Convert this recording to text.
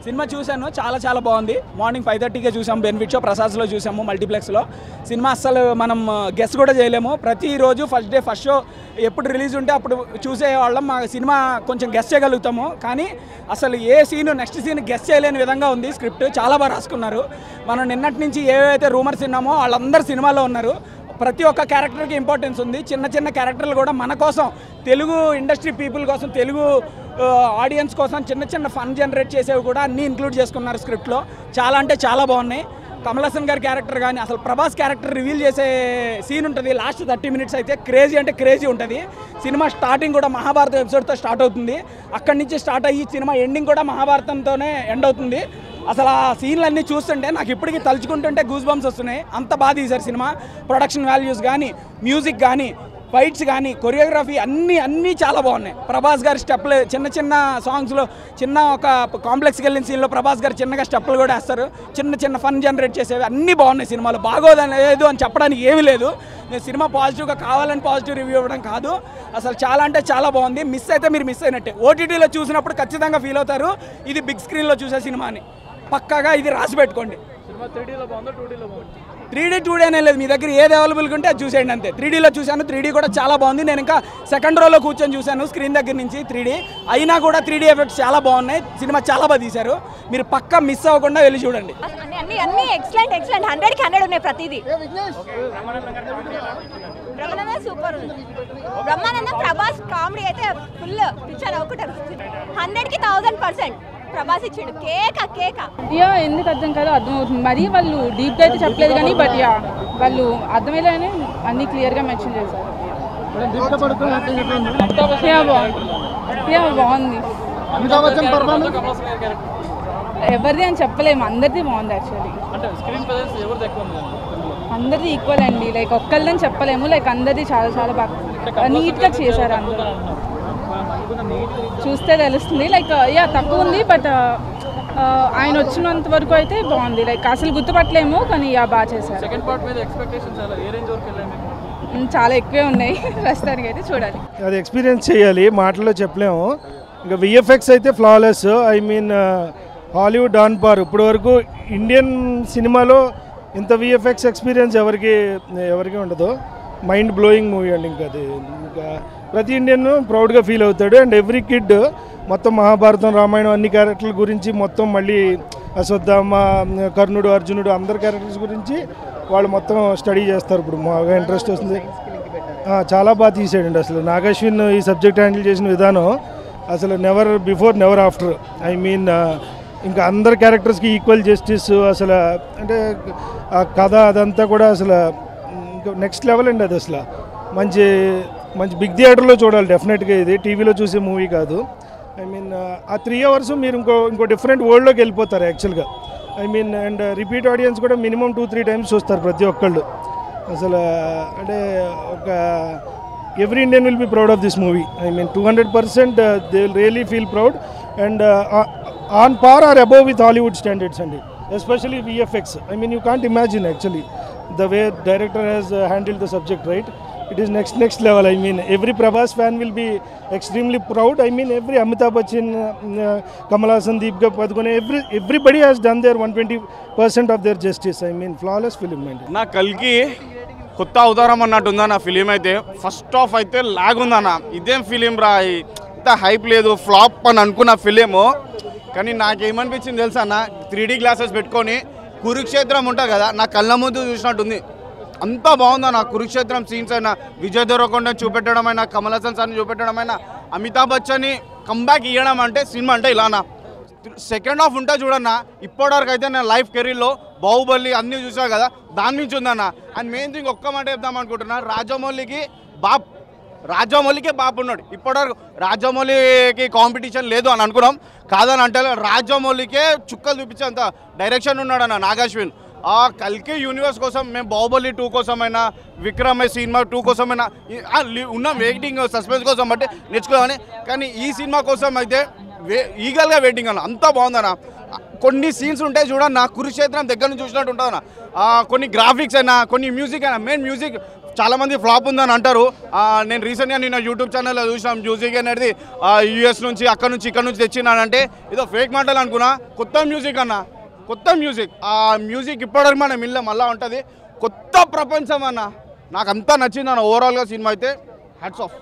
Cinema చూశాను, చాలా బాగుంది. మార్నింగ్ 5:30కే చూసాము, బెనిఫిట్ షో ప్రసాద్లో చూసాము మల్టీప్లెక్స్లో. సినిమా అస్సలు మనం గెస్ కూడా చేయలేము. ప్రతిరోజు ఫస్ట్ షో ఎప్పుడు రిలీజ్ ఉంటే అప్పుడు చూసేవాళ్ళం. మా సినిమా కొంచెం గెస్ చేయగలుగుతాము, కానీ అసలు ఏ సీను నెక్స్ట్ సీన్ గెస్ చేయలేని విధంగా ఉంది. స్క్రిప్ట్ చాలా బాగా రాసుకున్నారు. మనం నిన్నటి నుంచి ఏవైతే రూమర్స్ విన్నామో వాళ్ళందరూ సినిమాలో ఉన్నారు. ప్రతి ఒక్క క్యారెక్టర్కి ఇంపార్టెన్స్ ఉంది. చిన్న క్యారెక్టర్లు కూడా మన కోసం, తెలుగు ఇండస్ట్రీ పీపుల్ కోసం, తెలుగు ఆడియన్స్ కోసం చిన్న ఫన్ జనరేట్ చేసేవి కూడా అన్నీ ఇంక్లూడ్ చేసుకున్నారు స్క్రిప్ట్లో. చాలా బాగున్నాయి. కమల్ హాసన్ గారి క్యారెక్టర్ కానీ, అసలు ప్రభాస్ క్యారెక్టర్ రివీల్ చేసే సీన్ ఉంటుంది లాస్ట్ 30 minutes అయితే క్రేజీ ఉంటుంది. సినిమా స్టార్టింగ్ కూడా మహాభారతం ఎపిసోడ్తో స్టార్ట్ అవుతుంది. అక్కడి నుంచి స్టార్ట్ అయ్యి సినిమా ఎండింగ్ కూడా మహాభారతంతోనే ఎండ్ అవుతుంది. అసలు ఆ సీన్లన్నీ చూస్తుంటే నాకు ఇప్పటికీ తలుచుకుంటుంటే గూస్ బంప్స్ వస్తున్నాయి. అంత బాగా తీశారు సినిమా. ప్రొడక్షన్ వాల్యూస్ కానీ, మ్యూజిక్ కానీ, ఫైట్స్ కానీ, కొరియోగ్రఫీ అన్నీ చాలా బాగున్నాయి. ప్రభాస్ గారి స్టెప్లు చిన్న సాంగ్స్లో, ఒక కాంప్లెక్స్కి వెళ్ళిన సీన్లో ప్రభాస్ గారు చిన్నగా స్టెప్పులు కూడా వేస్తారు. చిన్న ఫన్ జనరేట్ చేసేవి అన్నీ బాగున్నాయి. సినిమాలో బాగోలేదు అని చెప్పడానికి ఏమీ లేదు. నేను సినిమా పాజిటివ్గా కావాలని పాజిటివ్ రివ్యూ ఇవ్వడం కాదు. అసలు చాలా బాగుంది. మిస్ అయితే మీరు మిస్ అయినట్టే. ఓటీటీలో చూసినప్పుడు ఖచ్చితంగా ఫీల్ అవుతారు ఇది బిగ్ స్క్రీన్లో చూసే సినిమా అని. పక్కాగా ఇది రాసి పెట్టుకోండి. 3D 2D అనే లేదు, మీ దగ్గర ఏది అవైలబుల్గా ఉంటే అది చూసేయండి అంతే. 3Dలో చూశాను, 3D కూడా చాలా బాగుంది. నేను ఇంకా సెకండ్ రోలో కూర్చొని చూశాను స్క్రీన్ దగ్గర నుంచి. 3D అయినా కూడా 3D ఎఫెక్ట్స్ చాలా బాగున్నాయి. సినిమా చాలా బాగా తీశారు. మీరు పక్కా మిస్ అవ్వకుండా వెళ్ళి చూడండి. అన్ని ఎక్సలెంట్ 100కి 100 ఉన్నాయి. ప్రతిదీ బ్రహ్మానందం సూపర్ ఉంది. బ్రహ్మానందం ప్రభాస్ కామెడీ అయితే ఫుల్ పిక్చర్ అవుకుంటారు. 100కి 1000% ప్రభాస్ ఇచ్చాడు. కేక ఎందుకు అర్థం కాదో అర్థమవుతుంది. మరి వాళ్ళు డీప్గా అయితే చెప్పలేదు కానీ, బట్ వాళ్ళు అర్థమయ్యేలానే అన్ని క్లియర్గా మెన్షన్ చేశారు. బాగుంది. ఎవరిది అని చెప్పలేము, అందరిది బాగుంది. యాక్చువల్లీ అందరిది ఈక్వల్ అండి. లైక్ ఒక్కళ్ళని చెప్పలేము. లైక్ అందరిది చాలా బాగా నీట్గా చేశారు. అందరూ చూస్తే తెలుస్తుంది. లైక్ తక్కువ ఉంది, బట్ ఆయన వచ్చినంత వరకు అయితే బాగుంది. లైక్ అసలు గుర్తుపట్టలేము, కానీ బాగా చేశారు. చాలా ఎక్కువే ఉన్నాయి ప్రస్తుతానికి అయితే. చూడాలి, అది ఎక్స్పీరియన్స్ చేయాలి, మాటల్లో చెప్పలేము. ఇంకా విఎఫ్ఎక్స్ అయితే flawless. I mean Hollywood on par. ఇప్పటి వరకు ఇండియన్ సినిమాలో ఇంత విఎఫ్ఎక్స్ ఎక్స్పీరియన్స్ ఎవరికి ఉండదు. మైండ్ బ్లోయింగ్ మూవీ అండి. ఇంకా ప్రతి ఇండియన్ ప్రౌడ్గా ఫీల్ అవుతాడు. అండ్ ఎవ్రీ కిడ్ మొత్తం మహాభారతం, రామాయణం అన్ని క్యారెక్టర్ల గురించి మొత్తం మళ్ళీ అశ్వత్థామ, కర్ణుడు, అర్జునుడు అందరి క్యారెక్టర్స్ గురించి వాళ్ళు మొత్తం స్టడీ చేస్తారు. ఇప్పుడు బాగా ఇంట్రెస్ట్ వస్తుంది. చాలా బాగా తీసాడండి. అసలు నాగశ్విన్ ఈ సబ్జెక్ట్ హ్యాండిల్ చేసిన విధానం అసలు never before never after. I mean ఇంకా అందరి క్యారెక్టర్స్కి ఈక్వల్ జస్టిస్. అసలు అంటే ఆ కథ అదంతా కూడా అసలు ఇంకా నెక్స్ట్ లెవెల్ అండి. అది అసలు మంచి బిగ్ థియేటర్లో చూడాలి డెఫినెట్గా. ఇది టీవీలో చూసే మూవీ కాదు. ఐ మీన్ ఆ 3 hours మీరు ఇంకో డిఫరెంట్ వరల్డ్లోకి వెళ్ళిపోతారు యాక్చువల్గా. I mean and repeat audience కూడా మినిమం 2-3 times చూస్తారు ప్రతి ఒక్కళ్ళు. అసలు అంటే ఒక every Indian will be proud of this movie. I mean 200% they will really feel proud. And on par or above with Hollywood standards అండి, especially VFX. I mean you can't imagine actually the way director has handled the subject, right? It is next level. I mean every Prabhas fan will be extremely proud. I mean every Amitabh Bachchan, Kamal Haasan, Deepika Padukone, everybody has done their 120% of their justice. I mean flawless film అండి. నా కల్కి కొత్త అవతారం అన్నట్టుందా నా film అయితే. First half అయితే log ఉందన్న. ఇదేం ఫిలిం రా, ఇంత హైప్ లేదు, ఫ్లాప్ అని అనుకున్న ఫిలిము. కానీ నాకేమనిపించింది తెలుసా అన్న, 3D గ్లాసెస్ పెట్టుకొని కురుక్షేత్రం ఉంటుంది కదా, నా కళ్ళ ముందు చూసినట్టుంది. అంతా బాగుందా నా కురుక్షేత్రం సీన్స్ అయినా, విజయ్ దేవరకొండ చూపెట్టడం అయినా, కమల్ హాసన్ సార్ని చూపెట్టడం అయినా, అమితాబ్ బచ్చన్ని కంబ్యాక్ ఇవ్వడం అంటే సినిమా అంటే ఇలానా. సెకండ్ హాఫ్ ఉంటే చూడన్నా, ఇప్పటివరకు అయితే నేను లైఫ్ కెరీర్లో బాహుబలి అన్నీ చూసాను కదా, దాని నుంచి ఉందన్న. అండ్ మెయిన్ థింగ్ ఒక్క మాట చెప్దాం అనుకుంటున్నా, రాజమౌళికి బాప్ ఉన్నాడు. ఇప్పటివరకు రాజమౌళికి కాంపిటీషన్ లేదు అని అనుకున్నాం, కాదని అంటే రాజమౌళికే చుక్కలు చూపించేంత డైరెక్షన్ ఉన్నాడు అన్న నాగశ్విన్. ఆ కల్కి యూనివర్స్ కోసం మేము బాహుబలి 2 కోసమైనా, విక్రమ్ సినిమా 2 కోసమైనా ఉన్నాం, వెయిటింగ్ సస్పెన్స్ కోసం బట్టి నేర్చుకోవాలని. కానీ ఈ సినిమా కోసం అయితే ఈగల్గా వెయిటింగ్ అన్న. అంతా బాగుందన్న. కొన్ని సీన్స్ ఉంటాయి చూడన్న, కురుక్షేత్రం దగ్గర నుంచి చూసినట్టు ఉంటుందన్న. కొన్ని గ్రాఫిక్స్ అయినా, కొన్ని మ్యూజిక్ అయినా, మెయిన్ మ్యూజిక్ చాలామంది ఫ్లాప్ ఉందని అంటారు. నేను రీసెంట్గా నేను యూట్యూబ్ ఛానల్లో చూసాం మ్యూజిక్ అనేది యూఎస్ నుంచి అక్కడ నుంచి ఇక్కడ నుంచి తెచ్చినానంటే ఇదో ఫేక్ మాటలు అనుకున్నా. కొత్త మ్యూజిక్ అన్న, కొత్త మ్యూజిక్. ఆ మ్యూజిక్ ఇప్పటివరకు మనం ఇల్లం మళ్ళీ ఉంటుంది. కొత్త ప్రపంచం అన్న, నాకు అంతా నచ్చింది అన్న. ఓవరాల్గా సినిమా అయితే హ్యాట్స్ ఆఫ్.